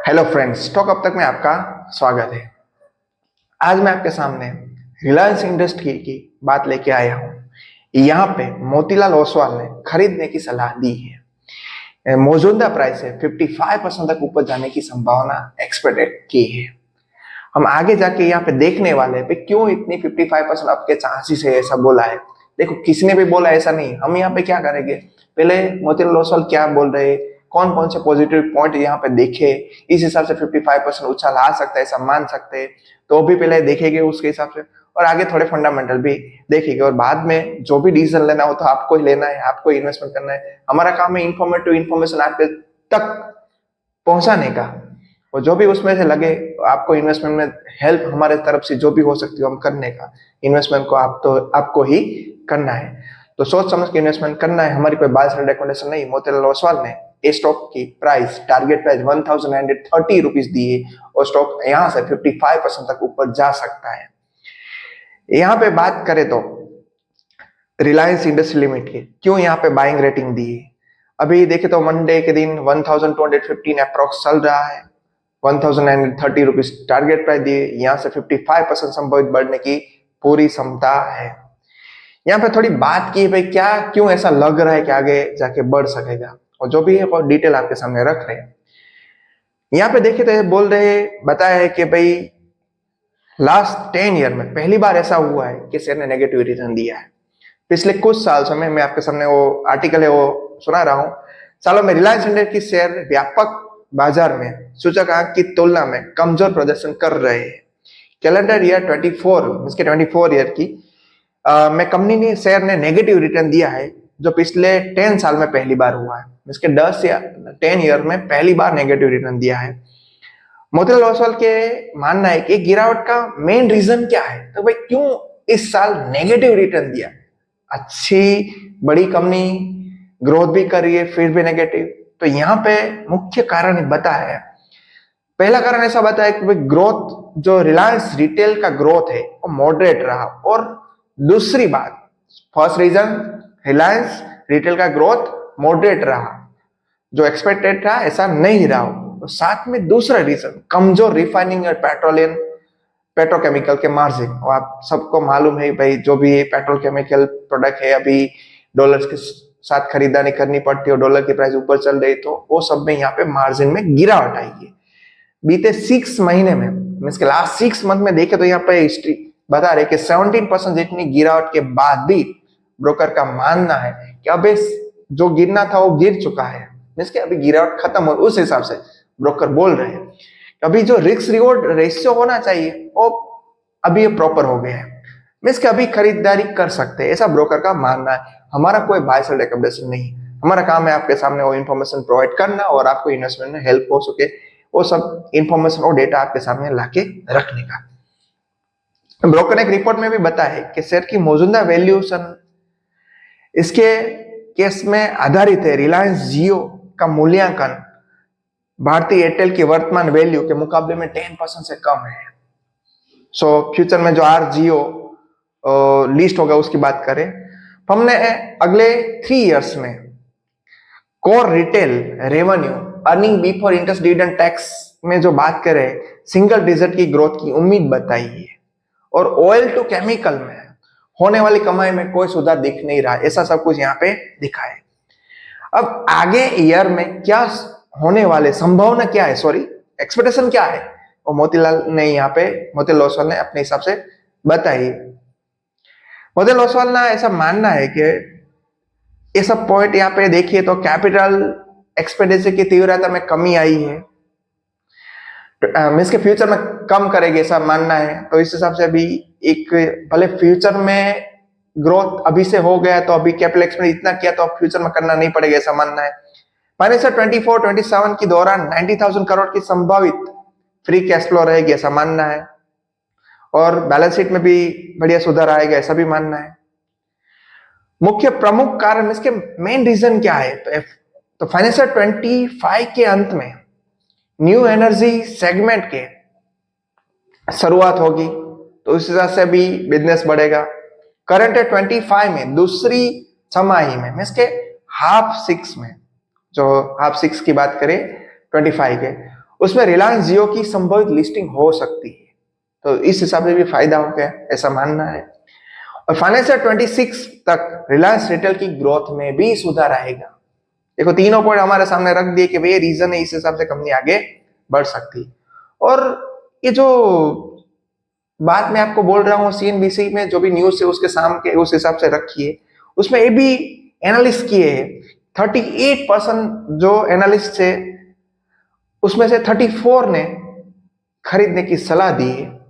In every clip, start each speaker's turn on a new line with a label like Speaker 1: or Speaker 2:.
Speaker 1: Hello friends, stock अब तक में आपका स्वागत है। आज मैं आपके सामने रिलायंस इंडस्ट्री की बात लेके आया हूँ। यहाँ पे मोतीलाल ओसवाल ने खरीदने की सलाह दी है। मौजूदा प्राइस है 55% तक ऊपर जाने की संभावना एक्सपेक्टेड की है। हम आगे जाके यहाँ पे देखने वाले हैं क्यों इतनी 55% अप के चांसेस है, ऐसा बोला है। देखो, किसी ने भी बोला ऐसा नहीं। हम यहाँ पे क्या करेंगे, पहले मोतीलाल ओसवाल क्या बोल रहे हैं, कौन कौन से पॉजिटिव पॉइंट यहाँ पे देखे, इस हिसाब से 55% उछाल आ सकता है ऐसा मान सकते हैं, तो भी पहले देखेंगे उसके हिसाब से, और आगे थोड़े फंडामेंटल भी देखेंगे, और बाद में जो भी डिसीजन लेना हो तो आपको ही लेना है, आपको इन्वेस्टमेंट करना है। हमारा काम है इन्फॉर्मेटिव इन्फॉर्मेशन आपके तक पहुंचाने का, और जो भी उसमें से लगे आपको इन्वेस्टमेंट में हेल्प हमारे तरफ से जो भी हो सकती है हम करने का, इन्वेस्टमेंट को आपको ही करना है। तो सोच समझ के इन्वेस्टमेंट करना है, हमारी कोई बाय साइड रिकमेंडेशन नहीं। मोतीलाल ओसवाल ने इस स्टॉक की प्राइस, टारगेट प्राइस 1930 रुपीज दी है, और स्टॉक यहां से 55% तक ऊपर जा सकता है। यहाँ पे बात करें तो रिलायंस इंडस्ट्री लिमिटेड की क्यों यहाँ पे बाइंग रेटिंग दी है, अभी देखे तो मंडे के दिन 1215 अप्रोक्स चल रहा है। 1930 रुपीज टारगेट प्राइस दिए, यहाँ से 55% संभावित बढ़ने की पूरी क्षमता है। यहाँ पे थोड़ी बात की भाई क्या क्यों ऐसा लग रहा है कि आगे जाके बढ़ सकेगा, और जो भी है वो डिटेल आपके सामने रख रहे हैं। यहाँ पे देखे तो बोल रहे बताया है कि भाई लास्ट 10 ईयर में पहली बार ऐसा हुआ है कि शेयर ने नेगेटिव रिटर्न दिया है। पिछले कुछ साल से मैं आपके सामने वो आर्टिकल है वो सुना रहा हूं। सालों में रिलायंस इंडस्ट्री की शेयर व्यापक बाजार में सूचकांक की तुलना में कमजोर प्रदर्शन कर रहे हैं। कैलेंडर ईयर 24 ईयर की में कंपनी ने शेयर ने नेगेटिव रिटर्न दिया है, जो पिछले 10 साल में पहली बार हुआ है। इसके 10 या 10 ईयर में पहली बार नेगेटिव रिटर्न दिया है। मोतीलाल ओसवाल के मानना है कि गिरावट का मेन रीजन क्या है, तो भाई क्यों इस साल नेगेटिव रिटर्न दिया। अच्छी बड़ी कंपनी ग्रोथ भी कर रही है फिर भी नेगेटिव, तो यहाँ पे मुख्य कारण बताया है। पहला कारण ऐसा बताया कि भाई ग्रोथ जो रिलायंस रिटेल का ग्रोथ है वो मॉडरेट रहा, और दूसरी बात, फर्स्ट रीजन रिलायंस रिटेल का ग्रोथ मॉडरेट रहा, जो एक्सपेक्टेड था ऐसा नहीं रहा। तो साथ में दूसरा रीजन कमजोर रिफाइनिंग और पेट्रोकेमिकल के मार्जिन। और आप सबको मालूम है भाई जो भी पेट्रोकेमिकल प्रोडक्ट है अभी डॉलर्स के साथ खरीदारी करनी पड़ती है, और डॉलर की प्राइस ऊपर चल रही, तो वो सब में यहाँ पे मार्जिन में गिरावट आई है। बीते 6 महीने में मीन्स के लास्ट 6 मंथ में देखे तो यहाँ पे हिस्ट्री बता रहे कि 17% जितनी गिरावट के बाद भी ब्रोकर का मानना है कि अब जो गिरना था वो गिर चुका है, मीन्स के अभी गिरावट खत्म हो। उस हिसाब से ब्रोकर बोल रहे हैं अभी जो रिस्क रिवॉर्ड रेशियो होना चाहिए वो अभी ये प्रॉपर हो गया है, मीन्स के अभी खरीदारी कर सकते हैं, ऐसा ब्रोकर का मानना है। हमारा कोई बाय सेल रिकमेंडेशन नहीं, हमारा काम है आपके सामने वो इन्फॉर्मेशन प्रोवाइड करना और आपको इन्वेस्टमेंट में हेल्प हो सके वो सब इन्फॉर्मेशन और डेटा आपके सामने लाके रखने का। ब्रोकर ने एक रिपोर्ट में भी बताया है कि शेयर की मौजूदा वैल्यूएशन इसके केस में आधारित है। रिलायंस जियो का मूल्यांकन भारतीय एयरटेल की वर्तमान वैल्यू के मुकाबले में 10% से कम है। सो फ्यूचर में जो आर जियो लिस्ट होगा उसकी बात करें तो हमने अगले 3 इयर्स में core retail revenue earning before interest dividend tax में जो बात करें सिंगल डिजिट की ग्रोथ की उम्मीद बताई है, और ऑयल टू केमिकल में होने वाली कमाई में कोई सुधार दिख नहीं रहा, ऐसा सब कुछ यहाँ पे दिखा है। अब आगे ईयर में क्या होने वाले संभावना क्या है, सॉरी एक्सपेक्टेशन क्या है, और मोतीलाल ओसवाल ने अपने हिसाब से बताई। मोतीलाल ओसवाल ना ऐसा मानना है कि ये सब पॉइंट यहाँ पे देखिए तो कैपिटल एक्सपेंडिचर की तीव्रता में कमी आई है, मीन्स के फ्यूचर में कम करेगी ऐसा मानना है। तो इस हिसाब से अभी एक भले फ्यूचर में ग्रोथ अभी से हो गया तो अभी कैपिटल एक्सपेंडिचर इतना किया तो अब फ्यूचर में करना नहीं पड़ेगा ऐसा मानना है। फाइनेंशियल 24-27 की दौरान 90,000 करोड़ की संभावित फ्री कैश फ्लो रहेगी ऐसा मानना है, और बैलेंस शीट में भी बढ़िया सुधार आएगा ऐसा भी मानना है। मुख्य प्रमुख कारण इसके मेन रीजन क्या है, तो फाइनेंशियल 25 के अंत में न्यू एनर्जी सेगमेंट के शुरुआत होगी, तो इस हिसाब से भी बिजनेस बढ़ेगा। करंट 25 में दूसरी छमाही में मीन्स के हाफ 6 में, जो हाफ 6 की बात करें 25 के, उसमें रिलायंस जियो की संभावित लिस्टिंग हो सकती है, तो इस हिसाब से भी फायदा हो गया, ऐसा मानना है। और फाइनेंशियल 26 तक रिलायंस रिटेल की ग्रोथ में भी सुधार आएगा। देखो तीनों पॉइंट हमारे सामने रख दिए कि भाई ये रीजन है, इस हिसाब से कंपनी आगे बढ़ सकती। और ये जो बात मैं आपको बोल रहा हूँ सीएनबीसी में जो भी न्यूज है उसके सामने उस हिसाब से रखिए, उसमें ये भी एनालिस्ट किए हैं 38% जो एनालिस्ट है उसमें से 34 ने खरीदने की सलाह दी है,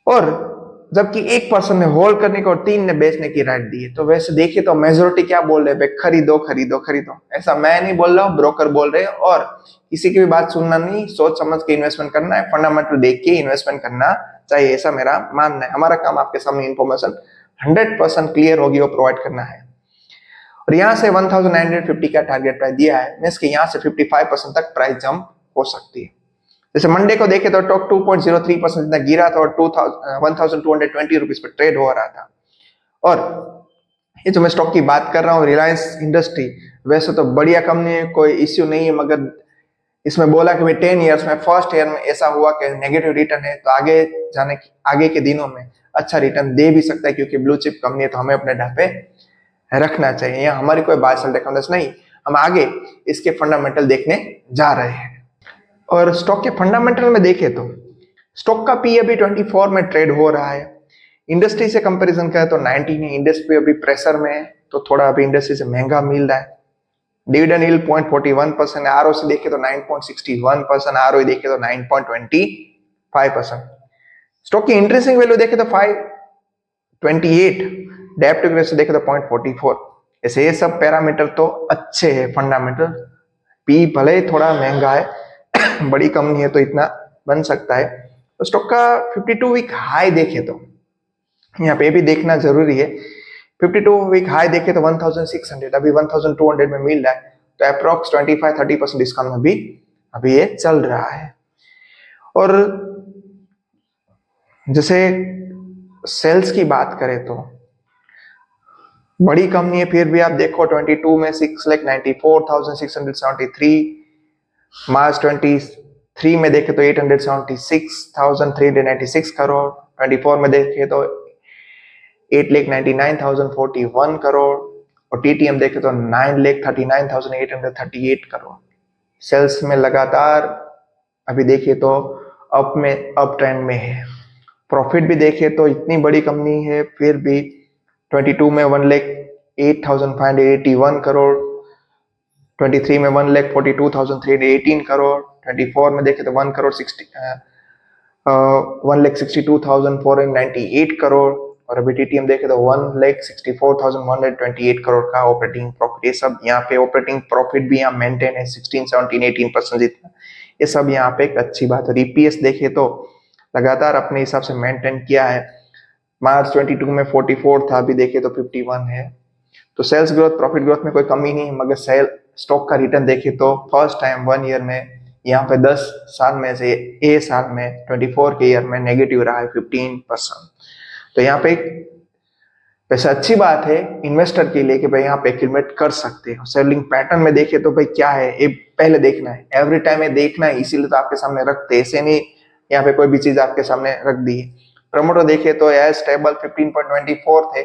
Speaker 1: और जबकि 1% ने होल्ड करने को और 3 ने बेचने की राइट दी है। तो वैसे देखिए तो मेजोरिटी क्या बोल रहे हैं, भाई खरीदो खरीदो खरीदो। ऐसा मैं नहीं बोल रहा हूँ, ब्रोकर बोल रहे हैं। और किसी की भी बात सुनना नहीं, सोच समझ के इन्वेस्टमेंट करना है, फंडामेंटल देख के इन्वेस्टमेंट करना चाहिए, ऐसा मेरा मानना है। हमारा काम आपके सामने इन्फॉर्मेशन 100% क्लियर होगी वो प्रोवाइड करना है। और यहाँ से 1950 का टारगेट प्राइस दिया है, मींस कि यहाँ से 55% तक प्राइस जंप हो सकती है। जैसे मंडे को देखे तो टॉप 2.03% जितना गिरा था और 1220 रुपीज पर ट्रेड हो रहा था। और ये जो मैं स्टॉक की बात कर रहा हूँ रिलायंस इंडस्ट्री, वैसे तो बढ़िया कंपनी है, कोई इश्यू नहीं है, मगर इसमें बोला कि भाई 10 इयर्स में फर्स्ट ईयर में ऐसा हुआ कि नेगेटिव रिटर्न है, तो आगे के दिनों में अच्छा रिटर्न दे भी सकता है, क्योंकि ब्लू चिप कंपनी है तो हमें अपने ढापे रखना चाहिए। यहाँ हमारी कोई बाय सेल रिकमेंडेशन नहीं, हम आगे इसके फंडामेंटल देखने जा रहे हैं। और स्टॉक के फंडामेंटल में देखें तो स्टॉक का पी अभी 24 में ट्रेड हो रहा है। इंडस्ट्री से कंपैरिजन करें तो 19 है, इंडस्ट्री अभी प्रेशर में है तो थोड़ा अभी इंडस्ट्री से महंगा मिल रहा है। डिविडेंड यील्ड 0.41% है, आरओसी देखे तो 9.61%, आरओई देखे तो 9.25%। स्टॉक की इंटरेस्टिंग वैल्यू देखे तो 528, डेब्ट टू रेशियो देखे तो 0.44। ऐसे ये सब पैरामीटर तो अच्छे हैं फंडामेंटल। पी भले ही थोड़ा महंगा है बड़ी कंपनी है तो इतना बन सकता है। तो स्टॉक का 52 वीक हाई देखे तो यहाँ पे भी देखना जरूरी है। 52 वीक हाई देखे तो 1600, अभी 1200 में मिल रहा है, तो अप्रोक्स 25-30% डिस्काउंट में भी अभी ये चल रहा है। और जैसे सेल्स की बात करें तो बड़ी कंपनी है, फिर भी आप देखो 22 में 6,94,673, मार्च 23 में देखे तो 876,396 करोड़, 24 में देखे तो 8,99,041 करोड़, और टीटीएम देखे तो 9,39,838 करोड़। सेल्स में लगातार अभी देखिए तो अप ट्रेंड में है। प्रॉफिट भी देखे तो इतनी बड़ी कंपनी है फिर भी 22 में 1,08,581 करोड़, 23 में 1,42,318 करोड़, 24 में देखे तो 1,62,498 करोड़, और अभी टीटीएम देखे तो 1,64,128 करोड़ का ऑपरेटिंग प्रॉफिट। ये सब यहाँ पे ऑपरेटिंग प्रॉफिट भी यहाँ मेंटेन है 16, 17, 18% जितना, ये सब यहाँ पे एक अच्छी बात है। ईपीएस देखे तो लगातार अपने हिसाब से मेंटेन किया है, मार्च 22 में 44 था, अभी देखे तो 51 है। तो सेल्स ग्रोथ प्रॉफिट ग्रोथ में कोई कमी नहीं, मगर सेल स्टॉक का रिटर्न देखे तो फर्स्ट टाइम 1 ईयर में यहाँ पे 10 साल में से ए साल में 24 के ईयर में नेगेटिव रहा है 15%। तो यहाँ पे वैसे अच्छी बात है इन्वेस्टर के लिए कि भाई यहाँ पे एक्यूमुलेट कर सकते हो। सेलिंग पैटर्न में देखे तो भाई क्या है, ये पहले देखना है, एवरी टाइम ये देखना है, इसीलिए तो आपके सामने रखते, ऐसे नहीं यहाँ पे कोई भी चीज आपके सामने रख दी है। प्रमोटर देखे तो यह स्टेबल 15.24 थे,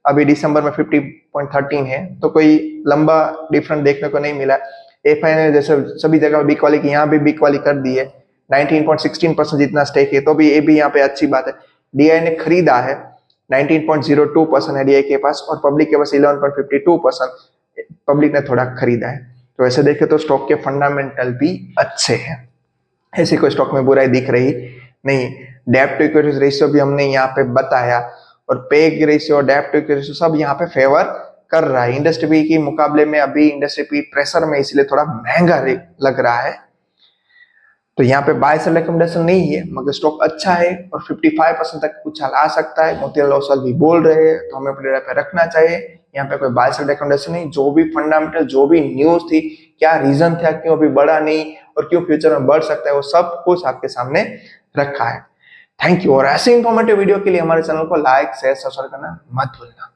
Speaker 1: अभी दिसंबर में 50.13 है, तो कोई लंबा डिफरेंस देखने को नहीं मिला। एफआई ने जैसे सभी जगह बिग वाली की यहाँ भी बिग वाली कर दी है, 19.16% जितना स्टेक है, तो भी ये भी यहाँ पे अच्छी बात है। डीआई ने खरीदा है 19.02% है डीआई के पास, और पब्लिक के पास 11.52%, पब्लिक ने थोड़ा खरीदा है। तो ऐसे देखे तो स्टॉक के फंडामेंटल भी अच्छे हैं, ऐसी कोई स्टॉक में बुराई दिख रही नहीं। डेब्ट टू इक्विटी रेशियो भी हमने यहाँ पे बताया, और पे रेशियो डेब्ट टू इक्विटी रेशियो सब यहाँ पे फेवर कर रहा है। इंडस्ट्री के मुकाबले में अभी इंडस्ट्री प्रेशर में, इसलिए थोड़ा महंगा लग रहा है। तो यहाँ पे बाय सेल रिकमेंडेशन नहीं है, मगर स्टॉक अच्छा है और 55% तक उछाल आ सकता है। मोतीलाल ओसवाल भी बोल रहे हैं तो हमें अपने पे रखना चाहिए। यहाँ पे कोई बाय सेल रिकमेंडेशन नहीं, जो भी फंडामेंटल जो भी न्यूज थी, क्या रीजन था क्यों अभी बढ़ा नहीं और क्यों फ्यूचर में बढ़ सकता है, वो सब कुछ आपके सामने रखा है। Thank you. और ऐसे इंफॉर्मेटिव वीडियो के लिए हमारे चैनल को लाइक शेयर सब्सक्राइब करना मत भूलना।